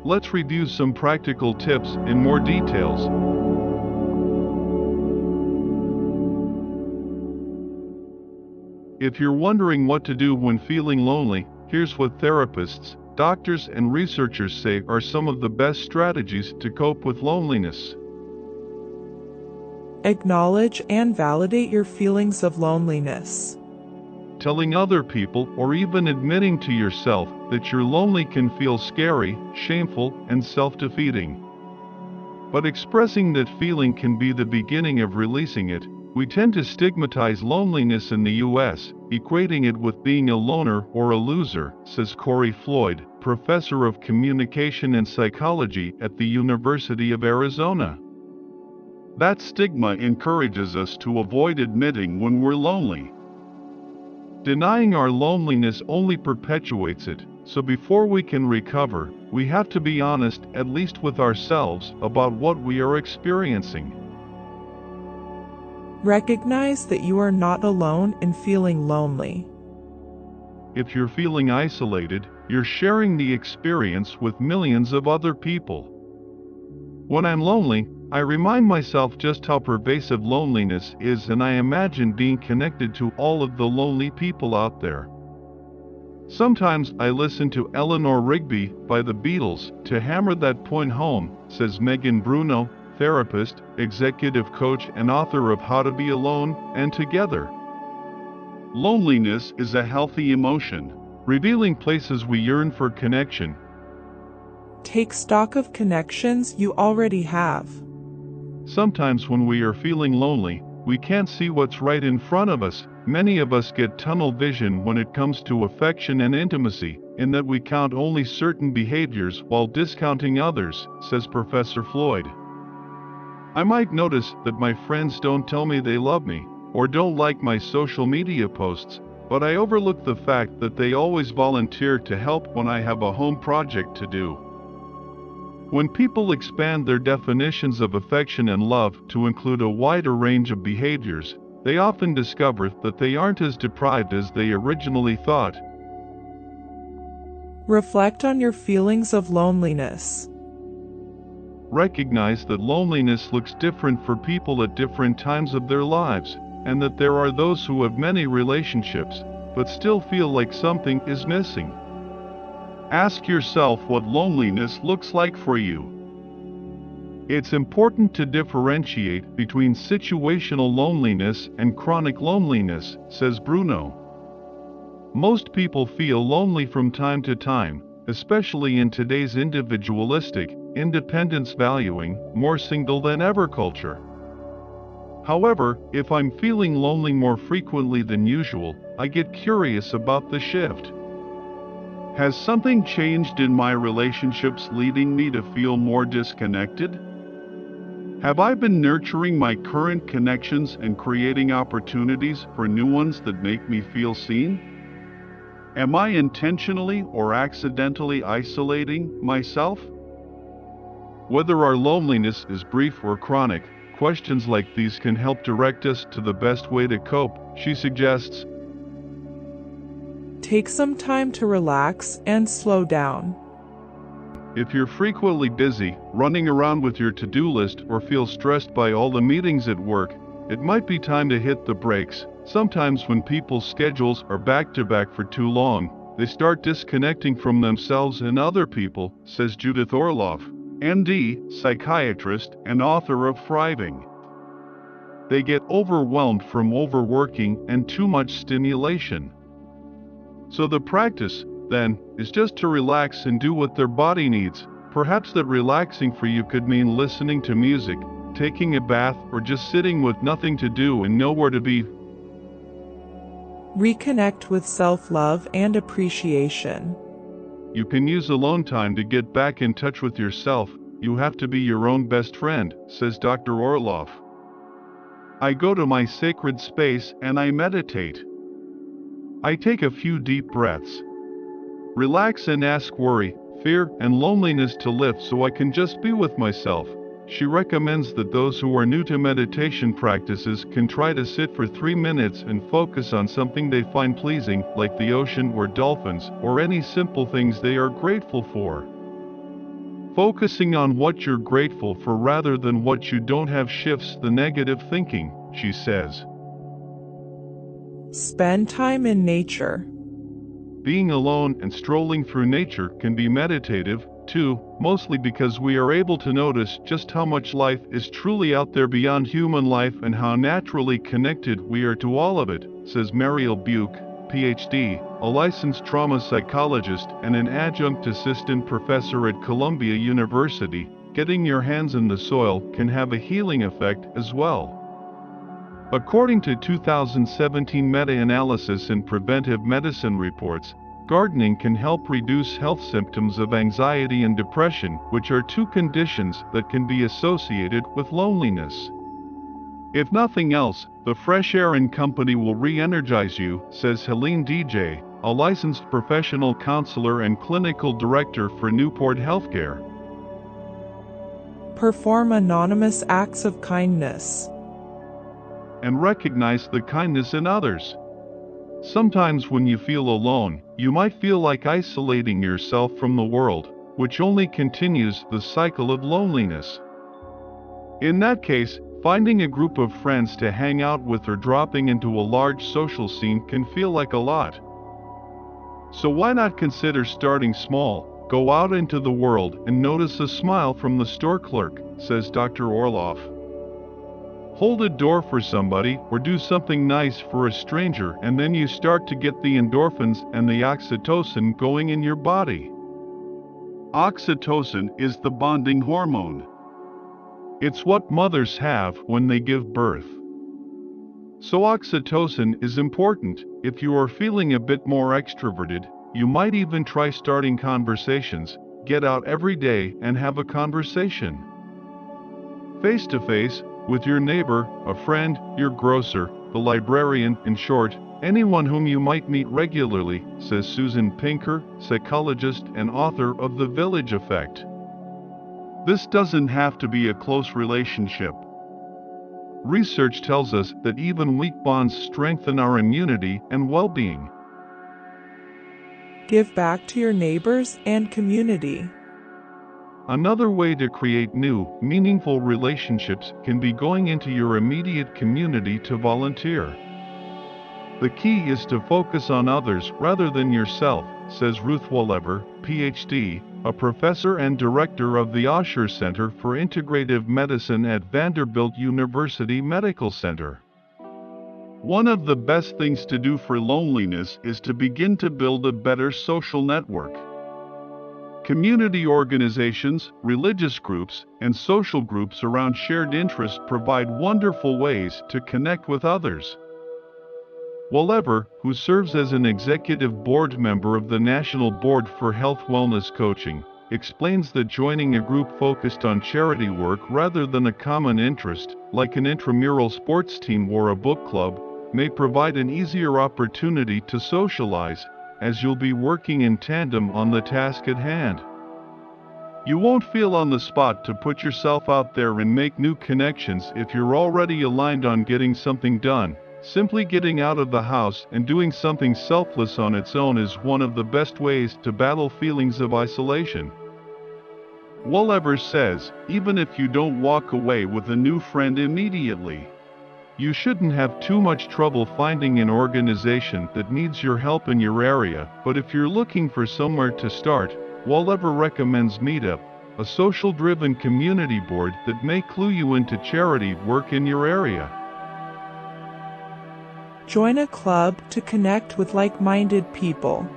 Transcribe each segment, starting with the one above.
let's review some practical tips in more details. If you're wondering what to do when feeling lonely, here's what therapists, doctors, and researchers say are some of the best strategies to cope with loneliness. Acknowledge and validate your feelings of loneliness. Telling other people or even admitting to yourself that you're lonely can feel scary, shameful, and self-defeating. But expressing that feeling can be the beginning of releasing it. We tend to stigmatize loneliness in the U.S., equating it with being a loner or a loser, says Corey Floyd, professor of communication and psychology at the University of Arizona. That stigma encourages us to avoid admitting when we're lonely. Denying our loneliness only perpetuates it, so before we can recover, we have to be honest, at least with ourselves, about what we are experiencing. Recognize that you are not alone in feeling lonely. If you're feeling isolated, you're sharing the experience with millions of other people. When I'm lonely, I remind myself just how pervasive loneliness is, and I imagine being connected to all of the lonely people out there. Sometimes I listen to Eleanor Rigby by the Beatles to hammer that point home, says Megan Bruno, therapist, executive coach, and author of How to Be Alone and Together. Loneliness is a healthy emotion, revealing places we yearn for connection. Take stock of connections you already have. Sometimes when we are feeling lonely, we can't see what's right in front of us. Many of us get tunnel vision when it comes to affection and intimacy, in that we count only certain behaviors while discounting others, says Professor Floyd. I might notice that my friends don't tell me they love me, or don't like my social media posts, but I overlook the fact that they always volunteer to help when I have a home project to do. When people expand their definitions of affection and love to include a wider range of behaviors, they often discover that they aren't as deprived as they originally thought. Reflect on your feelings of loneliness. Recognize that loneliness looks different for people at different times of their lives, and that there are those who have many relationships, but still feel like something is missing. Ask yourself what loneliness looks like for you. It's important to differentiate between situational loneliness and chronic loneliness, says Bruno. Most people feel lonely from time to time, especially in today's individualistic, independence valuing, more single than ever culture. However, if I'm feeling lonely more frequently than usual, I get curious about the shift. Has something changed in my relationships leading me to feel more disconnected? Have I been nurturing my current connections and creating opportunities for new ones that make me feel seen? Am I intentionally or accidentally isolating myself? Whether our loneliness is brief or chronic, questions like these can help direct us to the best way to cope, she suggests. Take some time to relax and slow down. If you're frequently busy, running around with your to-do list, or feel stressed by all the meetings at work, it might be time to hit the brakes. Sometimes when people's schedules are back-to-back for too long, they start disconnecting from themselves and other people, says Judith Orloff, MD, psychiatrist and author of Thriving. They get overwhelmed from overworking and too much stimulation. So the practice, then, is just to relax and do what their body needs. Perhaps that relaxing for you could mean listening to music, taking a bath, or just sitting with nothing to do and nowhere to be. Reconnect with self-love and appreciation. You can use alone time to get back in touch with yourself. You have to be your own best friend, says Dr. Orloff. I go to my sacred space and I meditate. I take a few deep breaths. Relax and ask worry, fear, and loneliness to lift so I can just be with myself. She recommends that those who are new to meditation practices can try to sit for 3 minutes and focus on something they find pleasing, like the ocean or dolphins, or any simple things they are grateful for. Focusing on what you're grateful for rather than what you don't have shifts the negative thinking, she says. Spend time in nature. Being alone and strolling through nature can be meditative, too, mostly because we are able to notice just how much life is truly out there beyond human life and how naturally connected we are to all of it, says Mariel Buke, PhD, a licensed trauma psychologist and an adjunct assistant professor at Columbia University. Getting your hands in the soil can have a healing effect as well. According to 2017 meta-analysis in Preventive Medicine reports, gardening can help reduce health symptoms of anxiety and depression, which are two conditions that can be associated with loneliness. If nothing else, the fresh air and company will re-energize you, says Helene DJ, a licensed professional counselor and clinical director for Newport Healthcare. Perform anonymous acts of kindness. And recognize the kindness in others. Sometimes when you feel alone, you might feel like isolating yourself from the world, which only continues the cycle of loneliness. In that case, finding a group of friends to hang out with or dropping into a large social scene can feel like a lot. So why not consider starting small? Go out into the world and notice a smile from the store clerk, says Dr. Orloff. Hold a door for somebody or do something nice for a stranger, and then you start to get the endorphins and the oxytocin going in your body. Oxytocin is the bonding hormone. It's what mothers have when they give birth. So oxytocin is important. If you are feeling a bit more extroverted, you might even try starting conversations. Get out every day and have a conversation. Face to face, with your neighbor, a friend, your grocer, the librarian, in short, anyone whom you might meet regularly, says Susan Pinker, psychologist and author of The Village Effect. This doesn't have to be a close relationship. Research tells us that even weak bonds strengthen our immunity and well-being. Give back to your neighbors and community. Another way to create new, meaningful relationships can be going into your immediate community to volunteer. The key is to focus on others rather than yourself, says Ruth Wolever, PhD, a professor and director of the Osher Center for Integrative Medicine at Vanderbilt University Medical Center. One of the best things to do for loneliness is to begin to build a better social network. Community organizations, religious groups, and social groups around shared interests provide wonderful ways to connect with others. Wolever, who serves as an executive board member of the National Board for Health Wellness Coaching, explains that joining a group focused on charity work rather than a common interest, like an intramural sports team or a book club, may provide an easier opportunity to socialize, as you'll be working in tandem on the task at hand. You won't feel on the spot to put yourself out there and make new connections if you're already aligned on getting something done. Simply getting out of the house and doing something selfless on its own is one of the best ways to battle feelings of isolation. Wolever says, even if you don't walk away with a new friend immediately, you shouldn't have too much trouble finding an organization that needs your help in your area, but if you're looking for somewhere to start, Wolever recommends Meetup, a social-driven community board that may clue you into charity work in your area. Join a club to connect with like-minded people.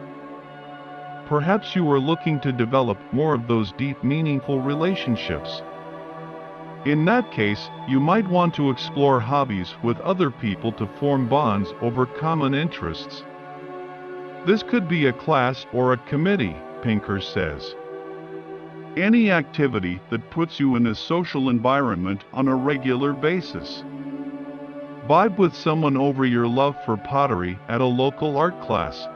Perhaps you are looking to develop more of those deep, meaningful relationships. In that case, you might want to explore hobbies with other people to form bonds over common interests. This could be a class or a committee, Pinker says. Any activity that puts you in a social environment on a regular basis. Vibe with someone over your love for pottery at a local art class.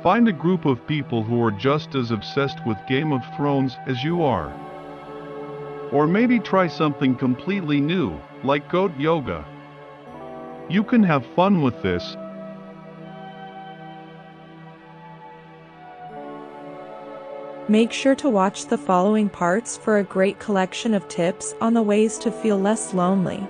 Find a group of people who are just as obsessed with Game of Thrones as you are. Or maybe try something completely new, like goat yoga. You can have fun with this. Make sure to watch the following parts for a great collection of tips on the ways to feel less lonely.